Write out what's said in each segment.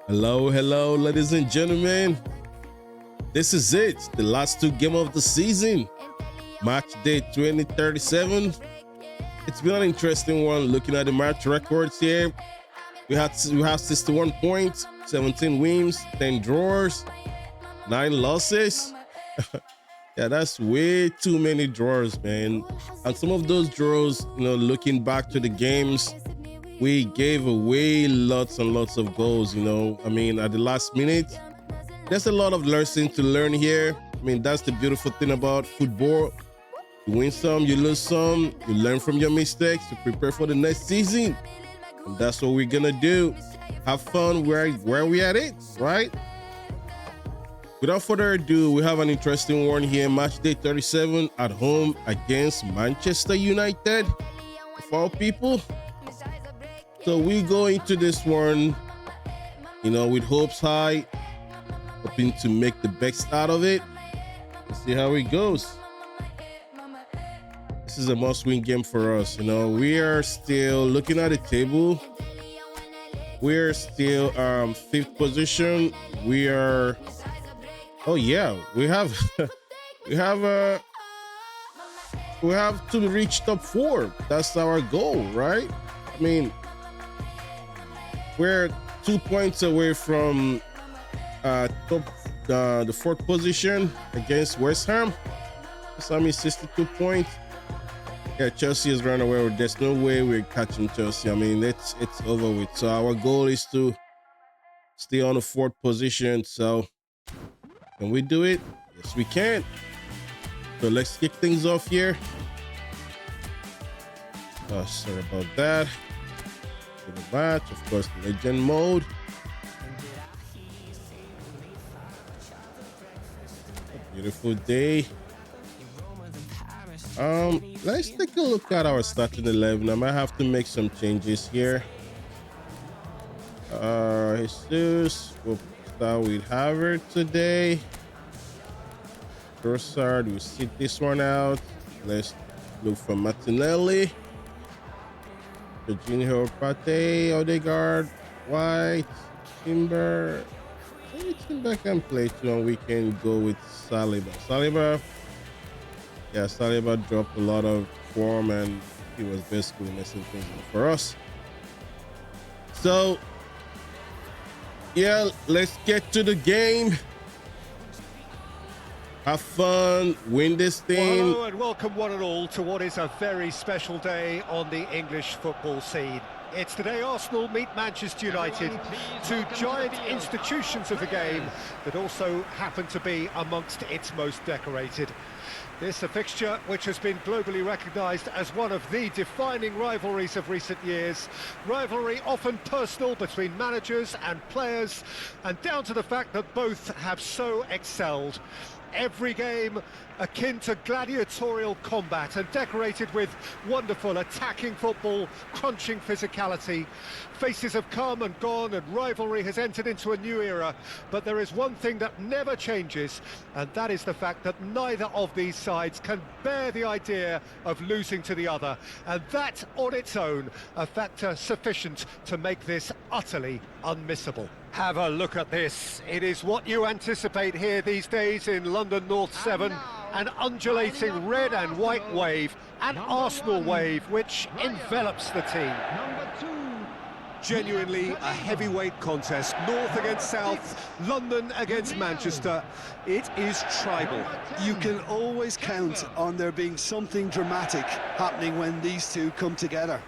Hello, ladies and gentlemen. This is it, the last two games of the season. Match day 2037. It's been an interesting one looking at the match records here. We have 61 points, 17 wins, 10 draws, 9 losses. Yeah, that's way too many draws, man. And some of those draws, looking back to the games, we gave away lots and lots of goals, at the last minute. There's a lot of lessons to learn here. That's the beautiful thing about football. You win some, you lose some, you learn from your mistakes to prepare for the next season. And that's what we're gonna do. Have fun where we at it, right? Without further ado, we have an interesting one here. Match day 37 at home against Manchester United, of all people. So we go into this one, with hopes high, hoping to make the best out of it. Let's see how it goes. This is a must-win game for us. We are still looking at the table. We're still fifth position. We are. Oh yeah, we have we have to reach top 4. That's our goal, right? We're 2 points away from top the 4th position against West Ham. West Ham is 62 points. Yeah, Chelsea is running away. There's no way we're catching Chelsea. It's over with. So our goal is to stay on the 4th position. So can we do it? Yes, we can. So let's kick things off here. Oh, sorry about that. For the match, of course, legend mode. A beautiful day. Let's take a look at our starting 11. I might have to make some changes here. Jesus, we'll start with Harvard today. Trossard, we'll sit this one out. Let's look for Martinelli. Jorginho, Pate, Odegaard, White, Timber. Maybe Timber can play too, and we can go with Saliba. Yeah, Saliba dropped a lot of form, and he was basically messing things up for us. So, yeah, let's get to the game. Have fun, win this thing. Hello and welcome one and all to what is a very special day on the English football scene. It's the day Arsenal meet Manchester United, two giant institutions of the game that also happen to be amongst its most decorated. This a fixture which has been globally recognised as one of the defining rivalries of recent years. Rivalry often personal between managers and players, and down to the fact that both have so excelled. Every game akin to gladiatorial combat and decorated with wonderful attacking football, crunching physicality. Faces have come and gone and rivalry has entered into a new era, but there is one thing that never changes, and that is the fact that neither of these sides can bear the idea of losing to the other, and that on its own a factor sufficient to make this utterly unmissable. Have a look at this. It is what you anticipate here these days in London North 7. An undulating red and white wave, an Arsenal wave which envelops the team. Genuinely a heavyweight contest, North against South, London against Manchester. It is tribal. You can always count on there being something dramatic happening when these two come together.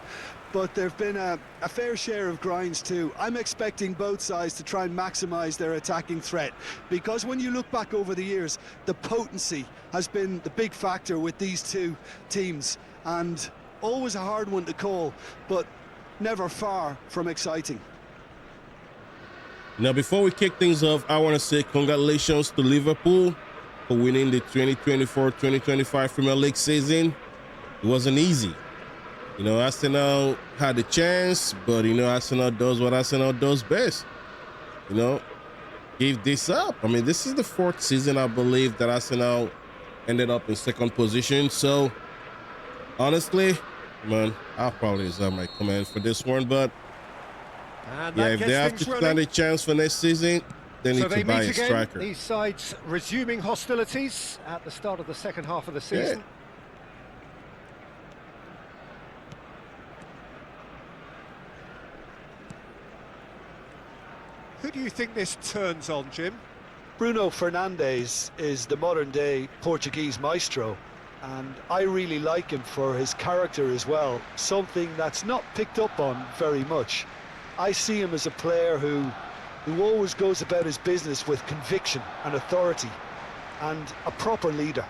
But there've been a fair share of grinds too. I'm expecting both sides to try and maximise their attacking threat, because when you look back over the years, the potency has been the big factor with these two teams, and always a hard one to call, but never far from exciting. Now, before we kick things off, I want to say congratulations to Liverpool for winning the 2024-2025 Premier League season. It wasn't easy. Arsenal had a chance, but, Arsenal does what Arsenal does best. Give this up. This is the 4th season, I believe, that Arsenal ended up in 2nd position. So, honestly, man, I'll probably reserve my comment for this one, but And Yeah, that if they gets have things to running. stand a chance for next season, they So need they to buy meet a again, striker. these sides resuming hostilities at the start of the second half of the season. Yeah. Who do you think this turns on, Jim? Bruno Fernandes is the modern-day Portuguese maestro, and I really like him for his character as well, something that's not picked up on very much. I see him as a player who always goes about his business with conviction and authority, and a proper leader.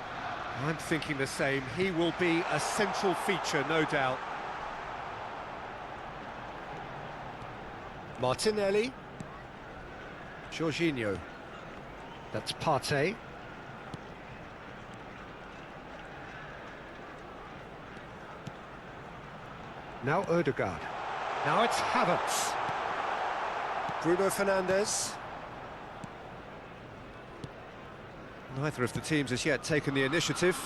I'm thinking the same. He will be a central feature, no doubt. Martinelli. Jorginho. That's Partey. Now Odegaard. Now it's Havertz. Bruno Fernandes. Neither of the teams has yet taken the initiative.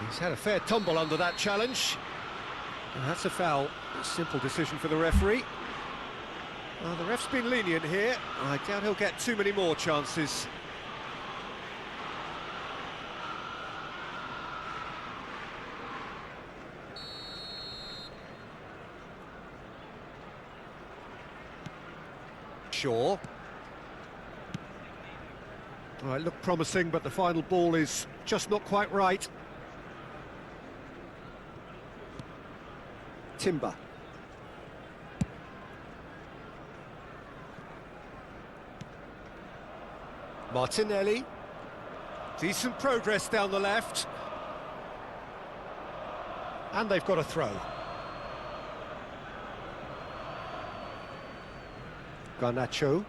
He's had a fair tumble under that challenge. And that's a foul. A simple decision for the referee. The ref's been lenient here. I doubt he'll get too many more chances. Shaw. Well, it looked promising, but the final ball is just not quite right. Timber. Martinelli. Decent progress down the left. And they've got a throw. Garnacho.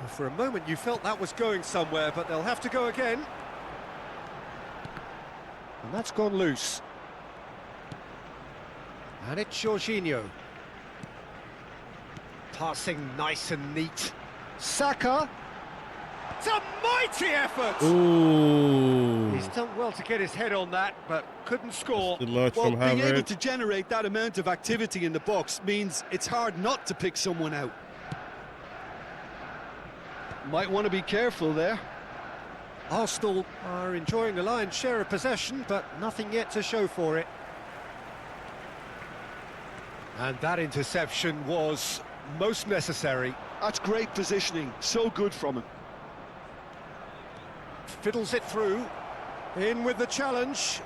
For a moment you felt that was going somewhere, but they'll have to go again. And that's gone loose. And it's Jorginho. Passing nice and neat. Saka. It's a mighty effort! Ooh. He's done well to get his head on that, but couldn't score. Too much Well, from being able Havertz. to generate that amount of activity in the box means it's hard not to pick someone out. Might want to be careful there. Arsenal are enjoying the lion's share of possession, but nothing yet to show for it. And that interception was most necessary. That's great positioning, so good from him. Fiddles it through. In with the challenge.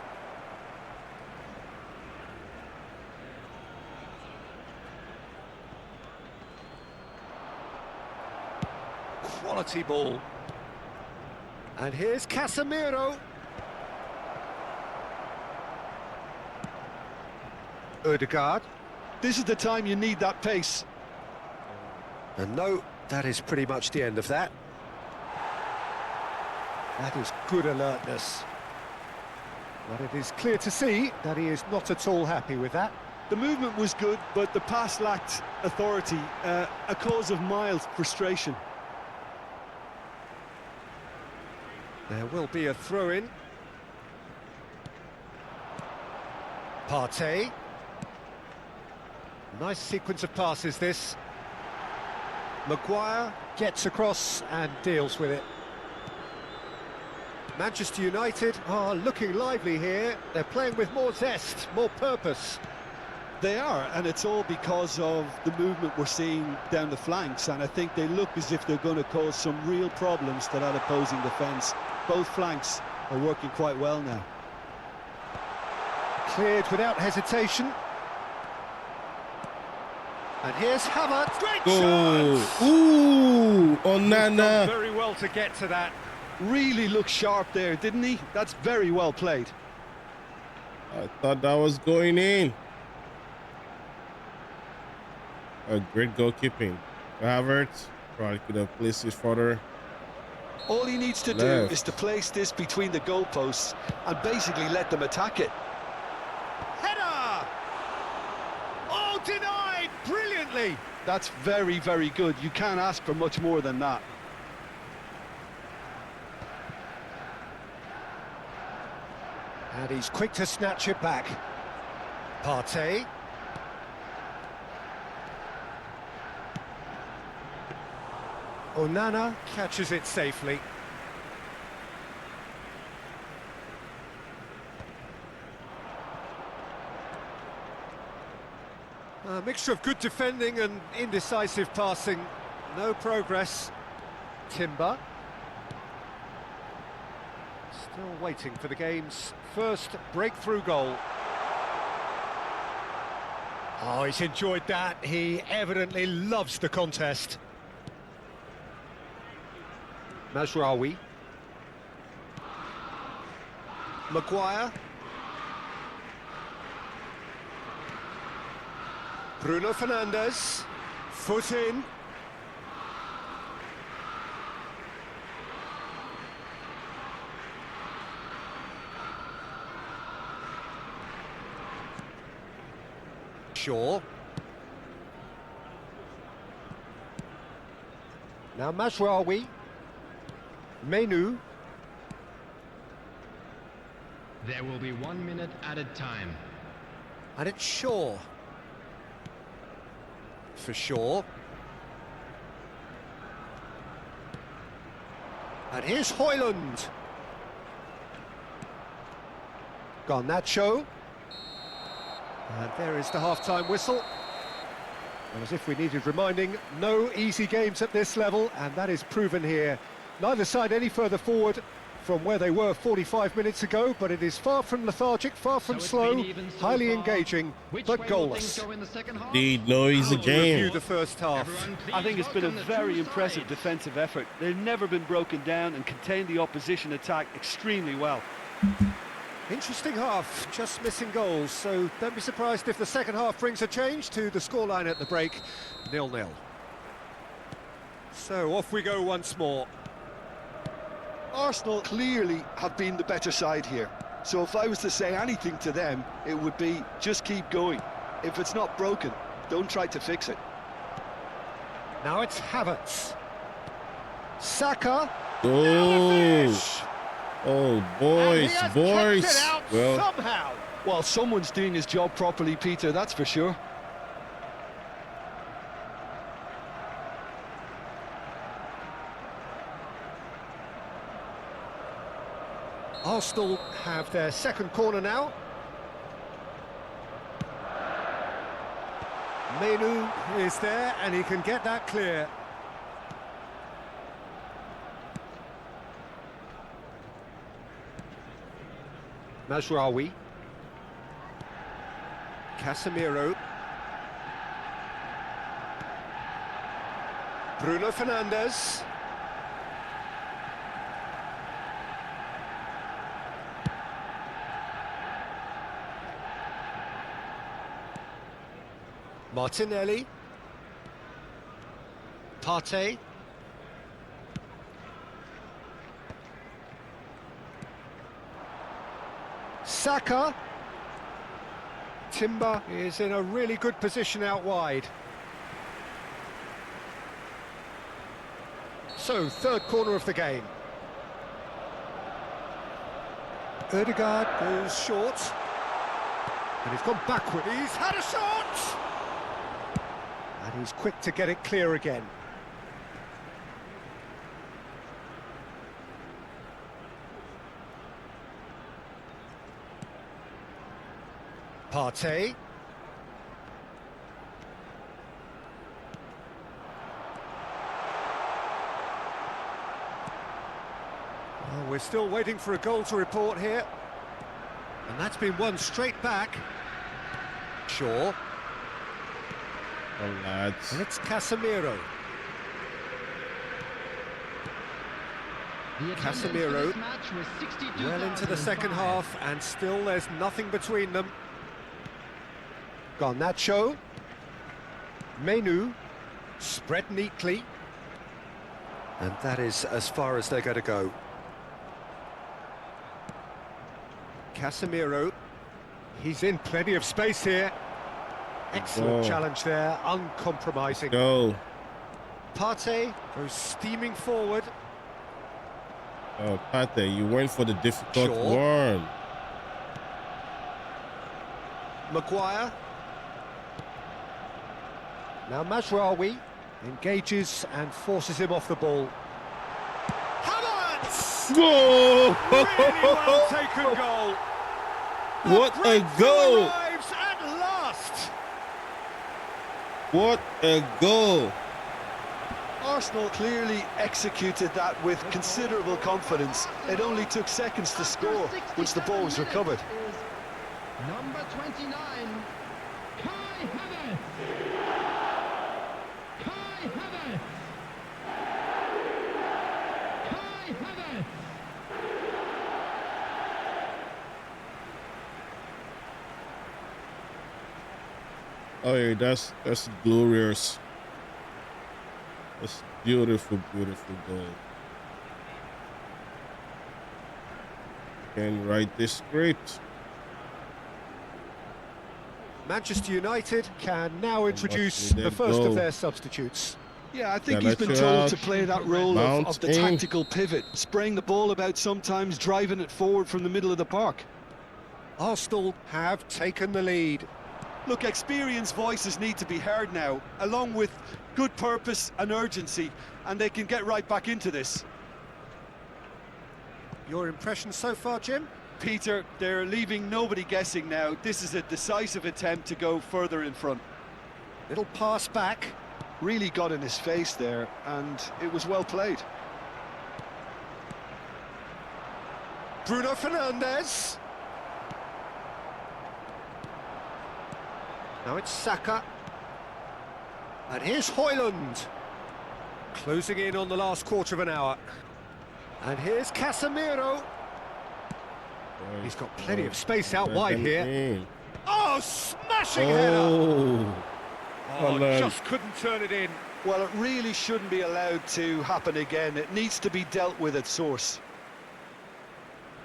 Quality ball. And here's Casemiro. Odegaard. This is the time you need that pace. And no, that is pretty much the end of that. That is good alertness. But it is clear to see that he is not at all happy with that. The movement was good, but the pass lacked authority, a cause of mild frustration. There will be a throw-in. Partey. Nice sequence of passes, this. Maguire gets across and deals with it. Manchester United are looking lively here. They're playing with more zest, more purpose. They are, and it's all because of the movement we're seeing down the flanks, and I think they look as if they're going to cause some real problems to that opposing defence. Both flanks are working quite well now. Cleared without hesitation. And here's Havertz. Great Oh, chance! ooh, Done Onana. very well to get to that. Really looked sharp there, didn't he? That's very well played. I thought that was going in. A great goalkeeping. Havertz probably could have placed it further. All he needs to do Left. is to place this between the goalposts and basically let them attack it. Header! Oh, denied brilliantly. That's very, very good. You can't ask for much more than that. And he's quick to snatch it back. Partey. Onana catches it safely. A mixture of good defending and indecisive passing. No progress. Timber. Still waiting for the game's first breakthrough goal. Oh, he's enjoyed that. He evidently loves the contest. Mazraoui. Maguire. Bruno Fernandes. Foot in. Shaw. Now Mazraoui. Menu. There will be 1 minute added time. And it's Shaw. For Shaw. And here's Højlund. Garnacho. And there is the half-time whistle. And as if we needed reminding, no easy games at this level, and that is proven here. Neither side any further forward from where they were 45 minutes ago, but it is far from lethargic, far from slow, highly engaging, but goalless. Indeed, no easy game. Review the first half. I think it's been a very impressive defensive effort. They've never been broken down and contained the opposition attack extremely well. Interesting half, just missing goals, so don't be surprised if the second half brings a change to the scoreline at the break, 0-0. So off we go once more. Arsenal clearly have been the better side here. So if I was to say anything to them, it would be just keep going. If it's not broken, don't try to fix it. Now it's Havertz. Saka. Oh, boys. Well, somehow. Well, someone's doing his job properly, Peter, that's for sure. Arsenal have their second corner now. Menu is there and he can get that clear. Mazraoui. Casemiro. Bruno Fernandes. Martinelli. Partey. Saka. Timber is in a really good position out wide. So, third corner of the game. Ødegaard goes short. And he's gone backward. He's had a shot! And he's quick to get it clear again. Partey. Well, we're still waiting for a goal to report here. And that's been won straight back. Shaw. Oh, lads. And it's Casemiro. Casemiro well into the second half, and still there's nothing between them. Garnacho. Menu. Spread neatly. And that is as far as they're going to go. Casemiro. He's in plenty of space here. Excellent challenge there, uncompromising. Go. Partey goes steaming forward. Oh, Partey, you went for the difficult Shaw. one. Maguire. Now Mazraoui engages and forces him off the ball. Havertz! Goal! Really well taken goal. What a goal! Arrives at last. What a goal! Arsenal clearly executed that with considerable confidence. It only took seconds to score once the ball was recovered. Number 29, Kai Havertz. Kai Havertz. Kai Havertz. Oh yeah, that's glorious. That's beautiful, beautiful goal. Can write this script. Manchester United can now introduce the first of their substitutes. Yeah, I think Yeah, he's been let's told out. to play that role of the Mount in. tactical pivot, spraying the ball about sometimes, driving it forward from the middle of the park. Arsenal have taken the lead. Look, experienced voices need to be heard now, along with good purpose and urgency, and they can get right back into this. Your impression so far, Jim? Peter, they're leaving nobody guessing now. This is a decisive attempt to go further in front. Little pass back. Really got in his face there, and it was well played. Bruno Fernandes. Now it's Saka. And here's Højlund. Closing in on the last quarter of an hour. And here's Casemiro. He's got plenty of space out wide here. Oh, smashing header! Oh, just couldn't turn it in. Well, it really shouldn't be allowed to happen again. It needs to be dealt with at source.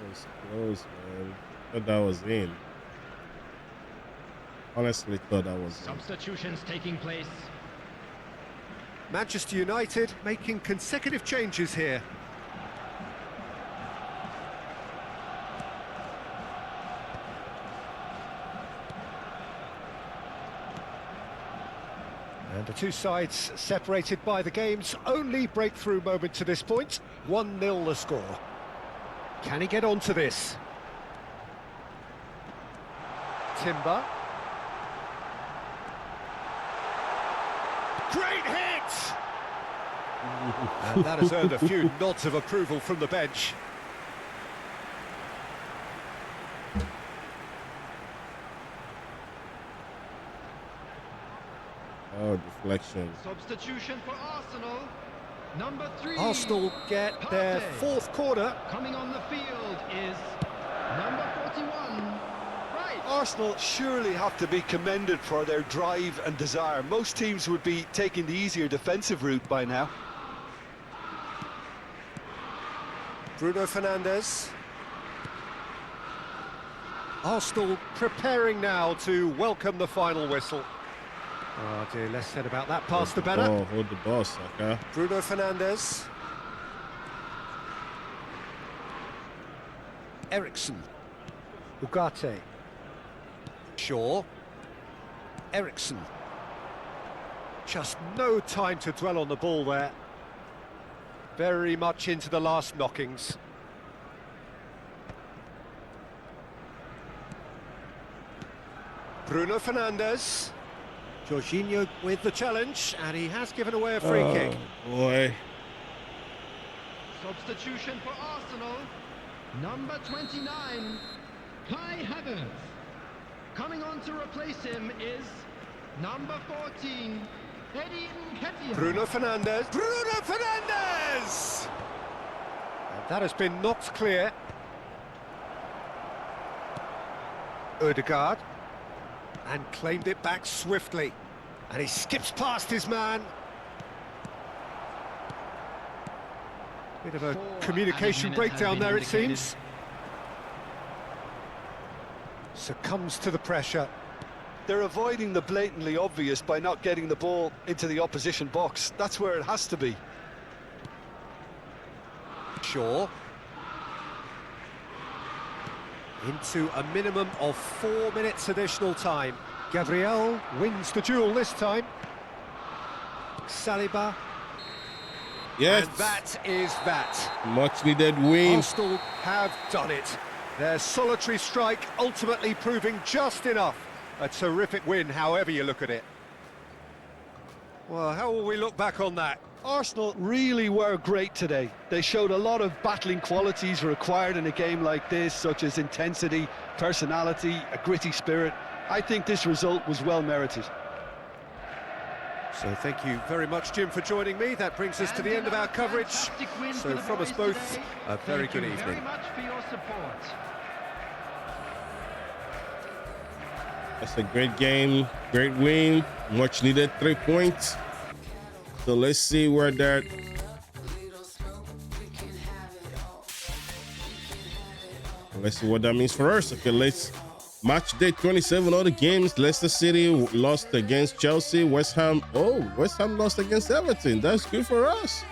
It was close, man. I thought that was in. Honestly, thought that was in. Substitutions taking place. Manchester United making consecutive changes here. And the two sides separated by the game's only breakthrough moment to this point. 1-0 the score. Can he get onto this? Timber. Great hit! And that has earned a few nods of approval from the bench. Oh, deflection. Substitution for Arsenal. Number 3. Arsenal get their Partey. fourth corner. Coming on the field is number 41. Right. Arsenal surely have to be commended for their drive and desire. Most teams would be taking the easier defensive route by now. Bruno Fernandes. Arsenal preparing now to welcome the final whistle. Oh dear, less said about that pass the better. Oh, hold the ball, Saka. Bruno Fernandes. Ericsson. Ugarte. Shaw. Ericsson. Just no time to dwell on the ball there. Very much into the last knockings. Bruno Fernandes. Jorginho with the challenge, and he has given away a free kick. Boy. Substitution for Arsenal. Number 29, Kai Havertz. Coming on to replace him is number 14, Eddie Nketiah. Bruno Fernandes. Bruno Fernandes! And that has been knocked clear. Ødegaard. And claimed it back swiftly. And he skips past his man. Bit of a communication breakdown there, it seems. Succumbs to the pressure. They're avoiding the blatantly obvious by not getting the ball into the opposition box. That's where it has to be. Shaw. into a minimum of 4 minutes additional time. Gabriel wins the duel this time. Saliba. Yes. And that is that. Much needed win. Arsenal have done it. Their solitary strike ultimately proving just enough. A terrific win, however you look at it. Well, how will we look back on that? Arsenal really were great today. They showed a lot of battling qualities required in a game like this, such as intensity, personality, a gritty spirit. I think this result was well merited. So thank you very much, Jim, for joining me. That brings us to the end of our coverage. So from us both, a very good evening. Very much for your support. That's a great game, great win, much needed 3 points. So let's see where that let's see what that means for us. Okay, let's match day 27 of the games. Leicester City lost against Chelsea. West Ham lost against Everton. That's good for us.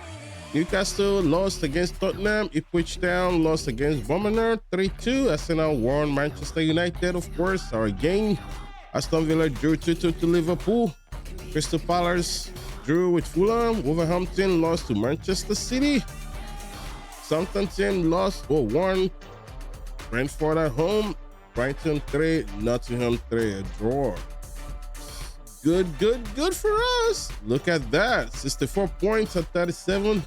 Newcastle lost against Tottenham. Ipswich Town lost against Bournemouth 3-2. Arsenal won Manchester United, of course, our game. Aston Villa drew 2-2 to Liverpool. Crystal Palace drew with Fulham. Wolverhampton lost to Manchester City. Southampton won. Brentford at home. Brighton 3, Nottingham 3, a draw. Good for us. Look at that. 64 points at 37.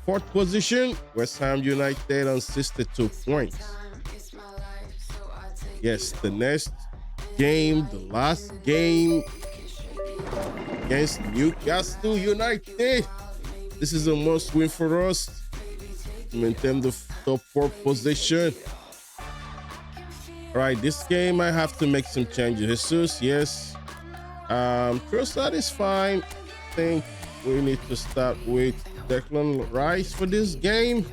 Fourth position, West Ham United on 62 points. Yes, the next game, the last game against Newcastle United. This is a must win for us to maintain the top 4 position. All right, this game I have to make some changes. Jesus, yes. Trossard is fine. I think we need to start with Declan Rice for this game.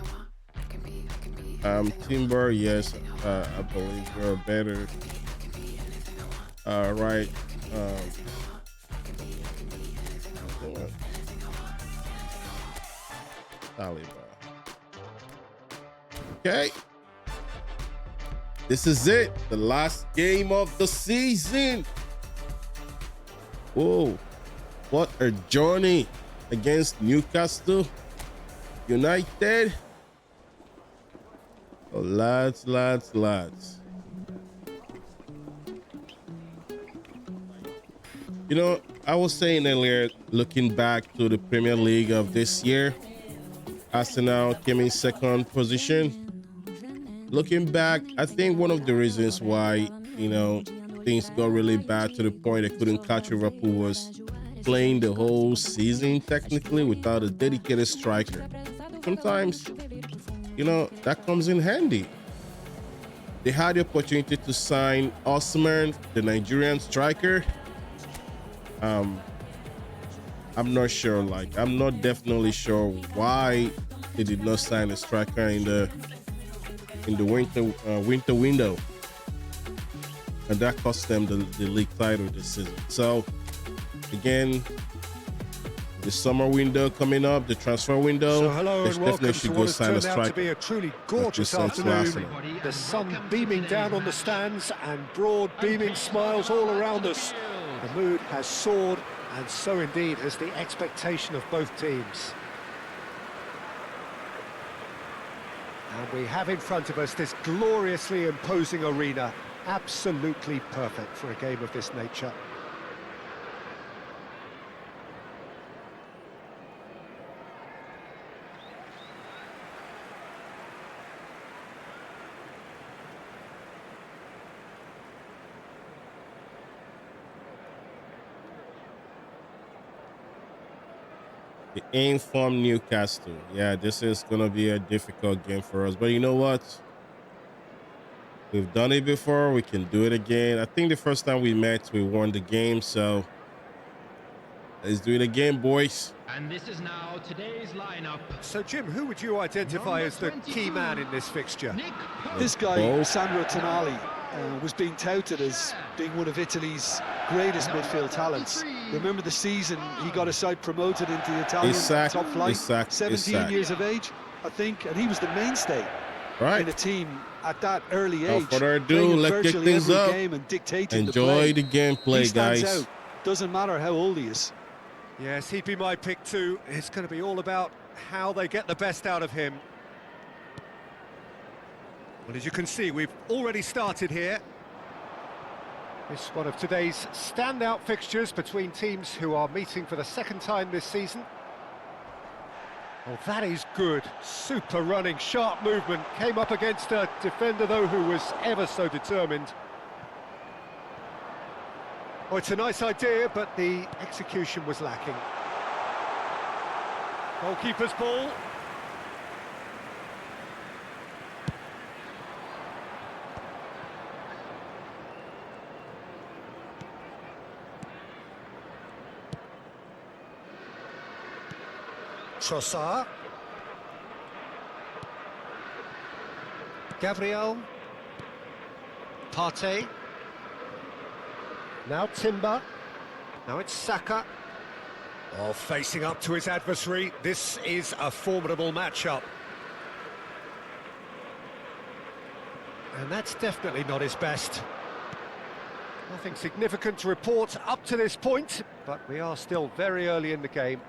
Timber, yes, I believe we're better. Right. Saliba. Okay. This is it. The last game of the season. Whoa. What a journey against Newcastle United. Oh, lads. You know, I was saying earlier, looking back to the Premier League of this year, Arsenal came in second position. Looking back, I think one of the reasons why, things got really bad to the point they couldn't catch Liverpool was playing the whole season technically without a dedicated striker. Sometimes, that comes in handy. They had the opportunity to sign Osimhen, the Nigerian striker. I'm not sure, I'm not definitely sure why they did not sign a striker in the winter window, and that cost them the league title this season. So again, the summer window coming up, the transfer window. So hello and welcome to what has turned out to be a truly gorgeous afternoon. The sun beaming down on the stands and broad beaming smiles all around us. The mood has soared, and so indeed has the expectation of both teams. And we have in front of us this gloriously imposing arena, absolutely perfect for a game of this nature. The aim from Newcastle. Yeah, this is going to be a difficult game for us. But you know what? We've done it before. We can do it again. I think the first time we met, we won the game. So let's do it again, boys. And this is now today's lineup. So, Jim, who would you identify as the key man in this fixture? This guy, Sandro Tonali, was being touted as being one of Italy's greatest midfield talents. Remember the season he got a side promoted into the Italian top flight, 17 years of age, I think, and he was the mainstay. Right. in a team at that early Without age. further ado, playing in let's kick virtually things every up. game and dictating Enjoy the he gameplay, stands guys. out. Doesn't matter how old he is. Yes, he'd be my pick too. It's going to be all about how they get the best out of him. Well, as you can see, we've already started here. It's one of today's standout fixtures between teams who are meeting for the second time this season. Oh, that is good. Super running, sharp movement. Came up against a defender, though, who was ever so determined. Oh, it's a nice idea, but the execution was lacking. Goalkeeper's ball. Trossard. Gabriel. Partey. Now Timber. Now it's Saka. Oh, facing up to his adversary. This is a formidable matchup. And that's definitely not his best. Nothing significant to report up to this point, but we are still very early in the game.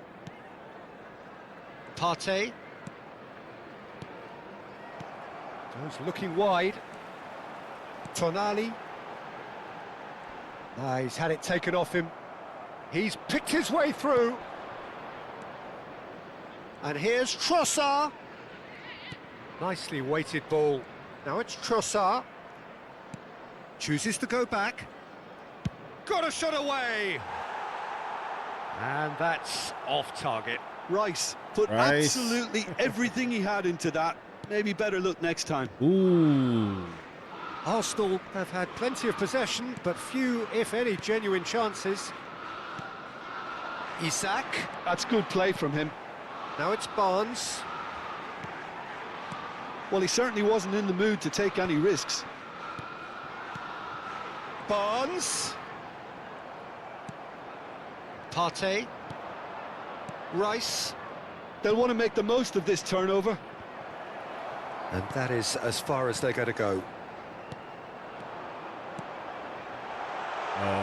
Partey. Goes looking wide. Tonali. He's had it taken off him. He's picked his way through. And here's Trossard. Nicely weighted ball. Now it's Trossard. Chooses to go back. Got a shot away. And that's off target. Rice put Rice. absolutely everything he had into that. Maybe better luck next time. Ooh. Arsenal have had plenty of possession, but few, if any, genuine chances. Isak. That's good play from him. Now it's Barnes. Well, he certainly wasn't in the mood to take any risks. Barnes. Partey. Rice. They'll want to make the most of this turnover. And that is as far as they're going to go.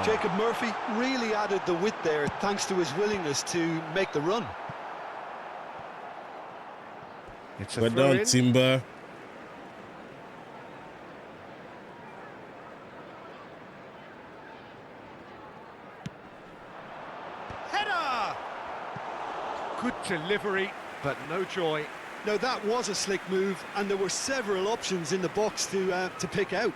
Jacob Murphy really added the width there thanks to his willingness to make the run. It's a Well throw done, in. Timber. Header! Good delivery, but no joy. Now that was a slick move, and there were several options in the box to pick out.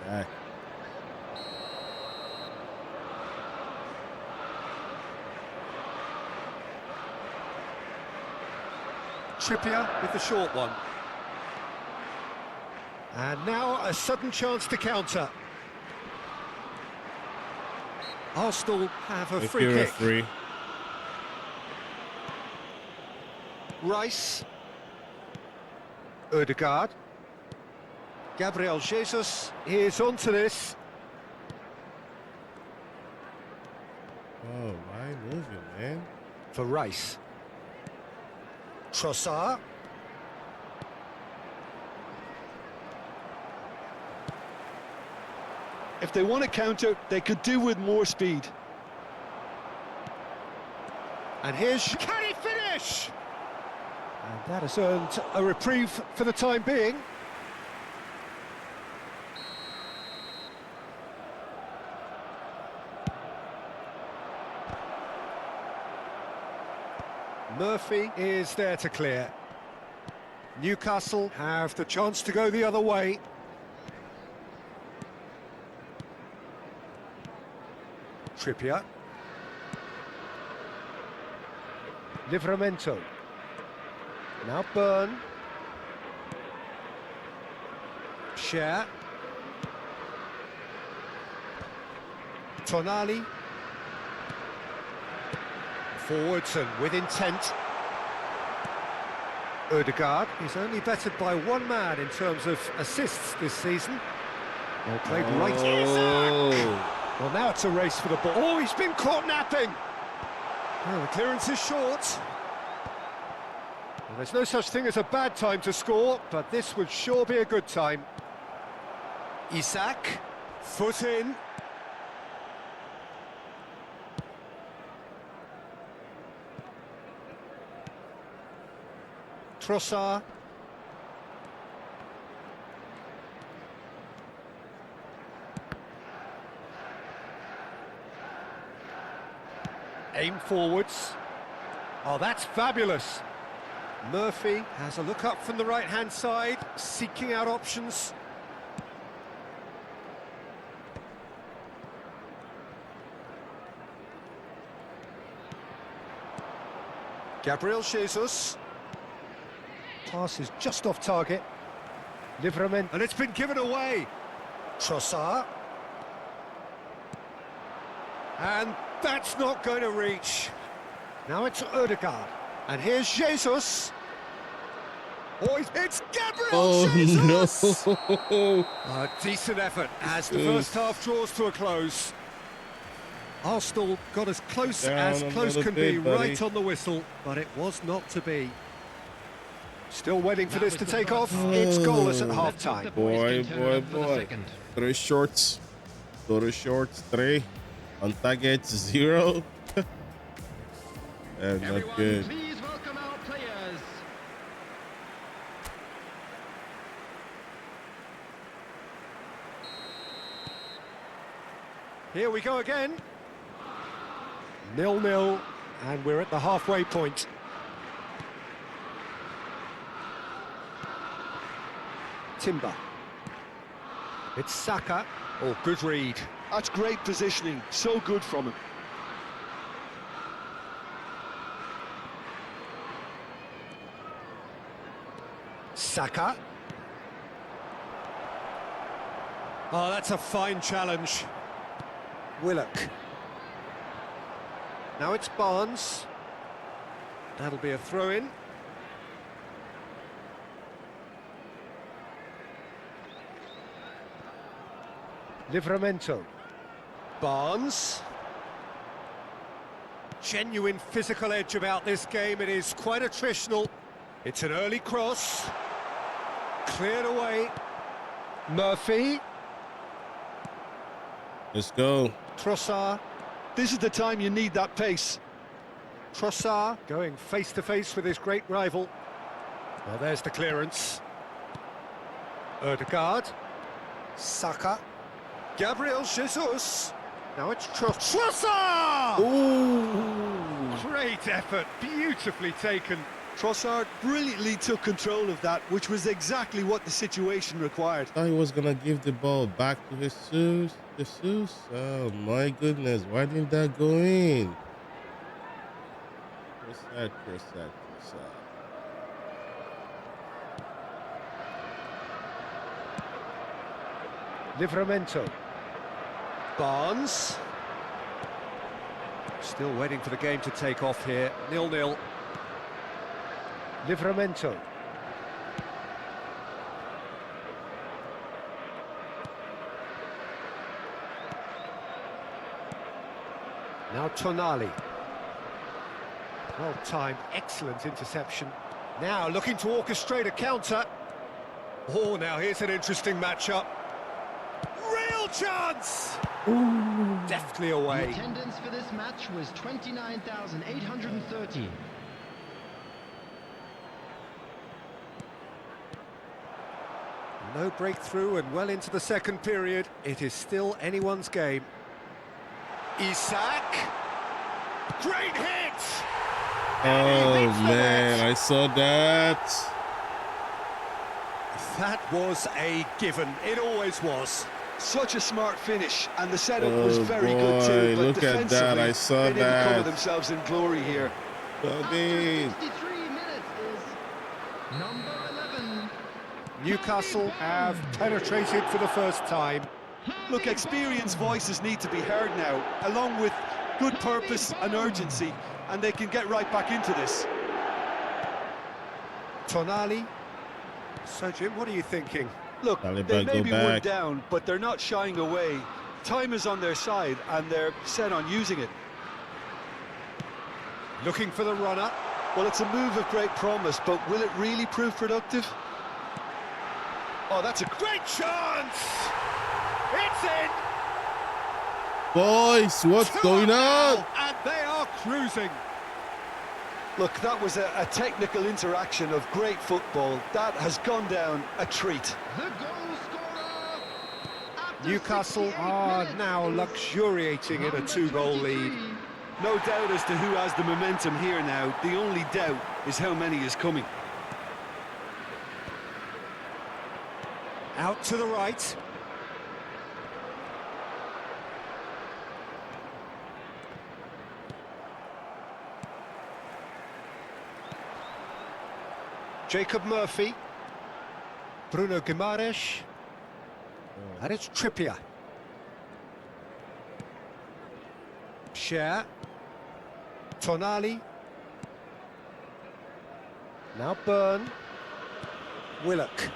Back. Trippier with the short one. And now a sudden chance to counter. Arsenal have a free kick. Free. Rice. Ødegaard. Gabriel Jesus is onto this. Oh, why moving, man? For Rice. Trossard. If they want to counter, they could do with more speed. And here's... Can he finish? And that has earned a reprieve for the time being. Murphy is there to clear. Newcastle have the chance to go the other way. Trippier. Livramento. Now Burn. Share. Tonali. Forwards and with intent. Ødegaard is only bettered by one man in terms of assists this season. Well played right. Oh. Well, now it's a race for the ball. Oh, he's been caught napping. Well, the clearance is short. Well, there's no such thing as a bad time to score, but this would sure be a good time. Isak, foot in. Trossard. Aim forwards. Oh, that's fabulous. Murphy has a look up from the right-hand side, seeking out options. Gabriel Jesus. Pass is just off target. Livramento. And it's been given away. Trossard. And that's not going to reach. Now it's Ødegaard. And here's Jesus. Oh, it's Gabriel Jesus! No. A decent effort as the first half draws to a close. Arsenal got as close as close can be, right on the whistle, but it was not to be. Still waiting for this to take off. It's goalless at half-time. Boy. 3 shorts. 3 shorts, 3. On target, 0. And not good. Please welcome our players. Here we go again. 0-0, and we're at the halfway point. Timber. It's Saka. Oh, good read. That's great positioning, so good from him. Saka. Oh, that's a fine challenge. Willock. Now it's Barnes. That'll be a throw-in. Livramento. Barnes. Genuine physical edge about this game. It is quite attritional. It's an early cross. Cleared away. Murphy. Let's go. Trossard. This is the time you need that pace. Trossard going face-to-face with his great rival. Well, there's the clearance. Ødegaard. Saka. Gabriel Jesus. Now it's Trossard! Ooh. Great effort, beautifully taken. Trossard brilliantly took control of that, which was exactly what the situation required. Thought he was gonna give the ball back to Jesus. Oh my goodness, why didn't that go in? Trossard. Livramento. Barnes. Still waiting for the game to take off here. 0-0. Livramento. Now Tonali. Well timed, excellent interception. Now looking to orchestrate a counter. Oh, now here's an interesting matchup. Real chance! Ooh. Deftly The away. attendance for this match was 29,830. No breakthrough and well into the second period. It is still anyone's game. Isak. Great hit! Oh man, I saw that. That was a given. It always was. Such a smart finish, and the setup was very good boy, too. But look at that, I saw they didn't cover that. themselves in glory here. Buddy. 63 minutes is number 11. Newcastle have penetrated for the first time. Look, experienced voices need to be heard now, along with good purpose and urgency, and they can get right back into this. Tonali. So, Jim, what are you thinking? Look, Saliba, they may go be back. one down, but they're not shying away Time is on their side, and they're set on using it. Looking for the runner. Well, it's a move of great promise, but will it really prove productive? Oh, that's a Great chance! It's in! Boys, what's going on? And they are cruising. Look, that was a technical interaction of great football. That has gone down a treat. The goal scorer after Newcastle 68 are minutes now is luxuriating in a number 2-goal 23. lead. No doubt as to who has the momentum here now. The only doubt is how many is coming. Out to the right. Jacob Murphy. Bruno Guimaraes. And it's Trippier. Share. Tonali. Now Byrne. Willock.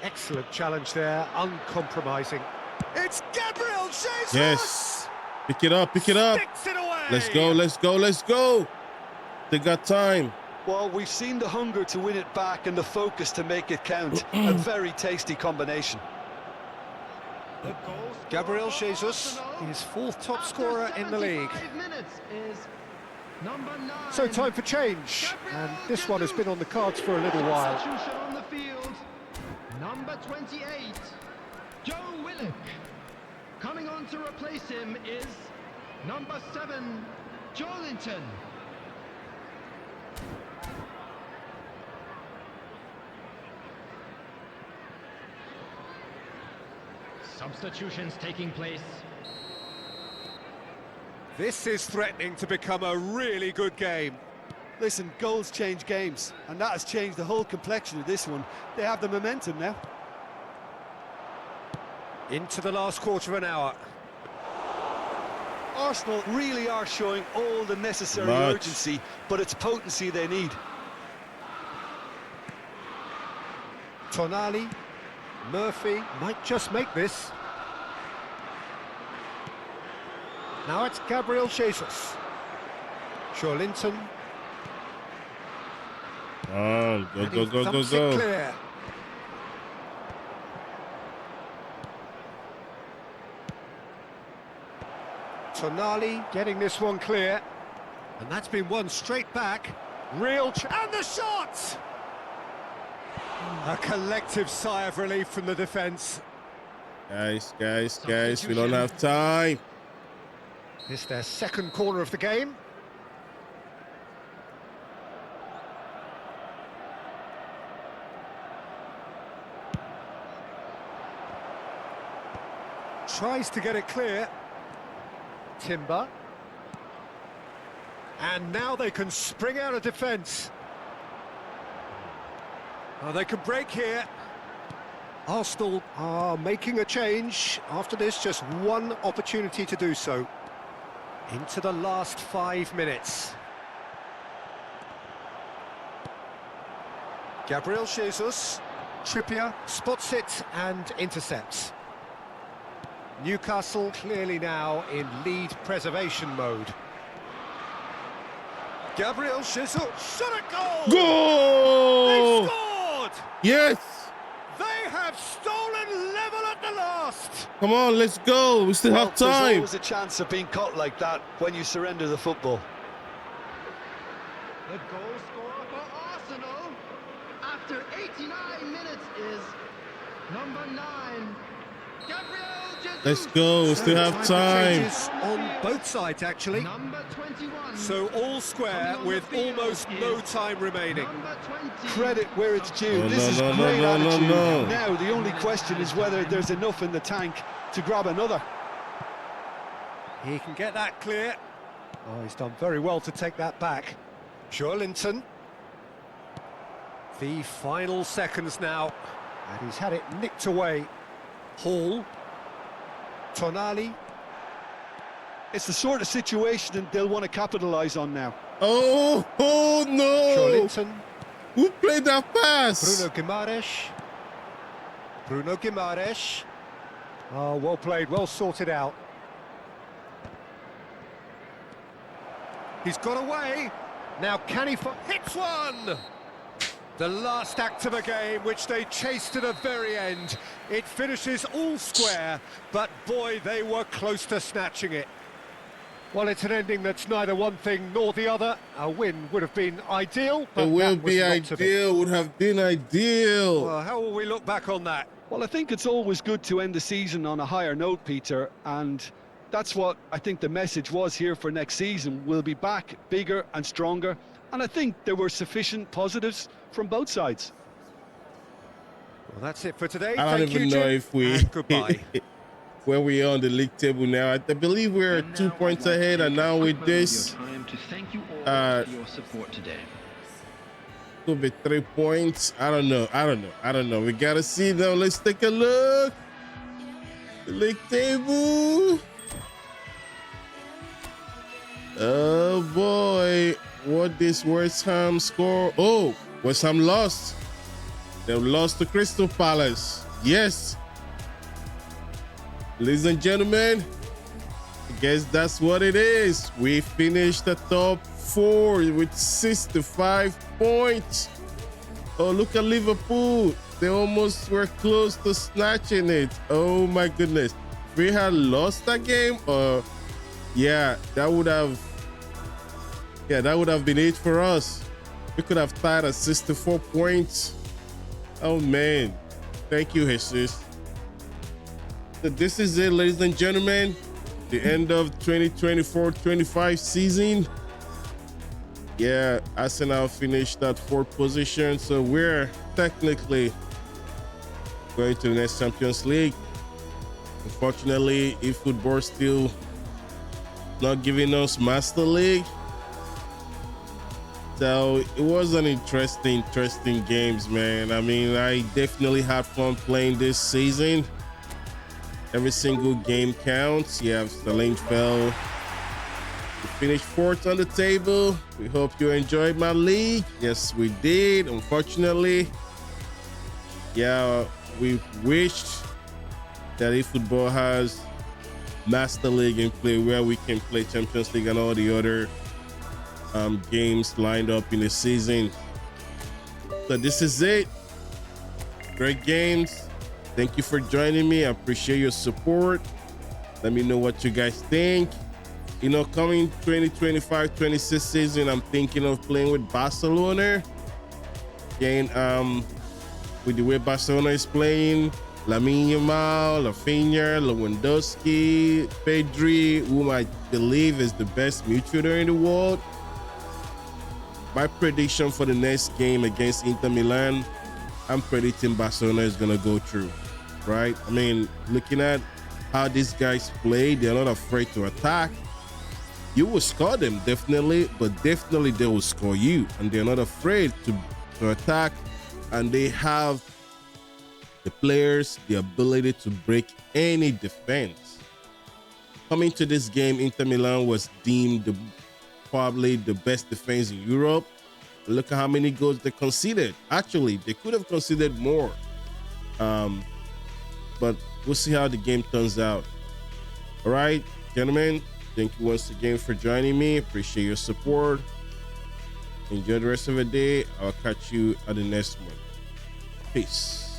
Excellent challenge there, uncompromising. It's Gabriel Jesus! Yes. Pick it up, pick it up. Sticks it away! Let's go, let's go, let's go. They got time. Well, we've seen the hunger to win it back and the focus to make it count. A very tasty combination. The goal scorer Gabriel for Jesus, Arsenal his fourth top after scorer in the league. 75 minutes is number 9. So time for change, and this one has been on the cards for a little while. Substitution on the field. Number 28, Joe Willock. Coming on to replace him is number 7, Joelinton. Substitutions taking place. This is threatening to become a really good game. Listen, goals change games, and that has changed the whole complexion of this one. They have the momentum now. Into the last quarter of an hour. Arsenal really are showing all the necessary Much. urgency, but it's potency they need. Tonali, Murphy might just make this. Now it's Gabriel Jesus. Joelinton. Oh, go, And go, he go, go, thumps it go. clear. Tonali getting this one clear. And that's been one straight back. And the shot! A collective sigh of relief from the defence. Guys, we don't have time. It's their second corner of the game. Tries to get it clear. Timber. And now they can spring out of defence. Oh, they can break here. Arsenal are making a change. After this, just one opportunity to do so. Into the last 5 minutes. Gabriel Jesus. Trippier spots it and intercepts. Newcastle clearly now in lead preservation mode. Gabriel Jesus shot a goal! Go! They scored! Yes! They have stolen level at the last! Come on, let's go. We still have There's time. always a chance of being caught like that when you surrender the football. The goal scorer for Arsenal after 89 minutes is number 9, Gabriel Jesus. Let's go. We still have time. Changes on both sides, actually. Number 21. So all square with almost no time remaining. Number 20. Credit where it's due. No, This no, is no, great no, no, attitude. no. Now the only question is whether there's enough in the tank to grab another. He can get that clear. Oh, he's done very well to take that back. Joelinton. The final seconds now. And he's had it nicked away. Hall. Tonali. It's the sort of situation they'll want to capitalise on now. Oh, oh no! Joelinton. Who played that pass? Bruno Guimaraes. Bruno Guimaraes. Oh, well played, well sorted out. He's got away. Now can he hits one? The last act of a game which they chased to the very end. It finishes all square, but boy, they were close to snatching it. Well, it's an ending that's neither one thing nor the other. A win would have been ideal, but It will that was be not to be. ideal, would have been ideal. Well, how will we look back on that? Well, I think it's always good to end the season on a higher note, Peter, and that's what I think the message was here for next season. We'll be back bigger and stronger, and I think there were sufficient positives from both sides. Well, that's it for today. I don't Thank even you, know Jim, if we and goodbye. where we are on the league table now. I believe we're 2 points ahead, and now with this, your support today. could be 3 points. I don't know. We gotta see though. Let's take a look. The league table. Oh boy, what this West Ham score? Oh, West Ham lost. They lost to Crystal Palace. Yes. Ladies and gentlemen, I guess that's what it is. We finished the top 4 with 65 points. Oh, look at Liverpool. They almost were close to snatching it. Oh my goodness. If we had lost that game, yeah, that would have been it for us. We could have tied at 64 points. Oh man. Thank you, Jesus. So this is it, ladies and gentlemen. The end of 2024-25 season. Yeah, Arsenal finished at 4th position, so we're technically going to the next Champions League. Unfortunately, eFootball still not giving us Master League. So it was an interesting games, man. I mean, I definitely had fun playing this season. Every single game counts. You have Sterling-Fell. We finished 4th on the table. We hope you enjoyed my league. Yes, we did. Unfortunately, yeah, we wished that eFootball has Master League in play where we can play Champions League and all the other games lined up in the season. So this is it. Great games. Thank you for joining me. I appreciate your support. Let me know what you guys think. You know, coming 2025-26 season, I'm thinking of playing with Barcelona. Again, with the way Barcelona is playing, Lamine Yamal, Rafinha, Lewandowski, Pedri, whom I believe is the best midfielder in the world. My prediction for the next game against Inter Milan, I'm predicting Barcelona is going to go through, right? I mean, looking at how these guys play, they're not afraid to attack. You will score them, definitely, but definitely they will score you. And they're not afraid to attack. And they have the players, the ability to break any defense. Coming to this game, Inter Milan was deemed probably the best defense in Europe. Look at how many goals they conceded. Actually, they could have conceded more. But we'll see how the game turns out. All right, gentlemen, thank you once again for joining me. Appreciate your support. Enjoy the rest of the day. I'll catch you at the next one. Peace.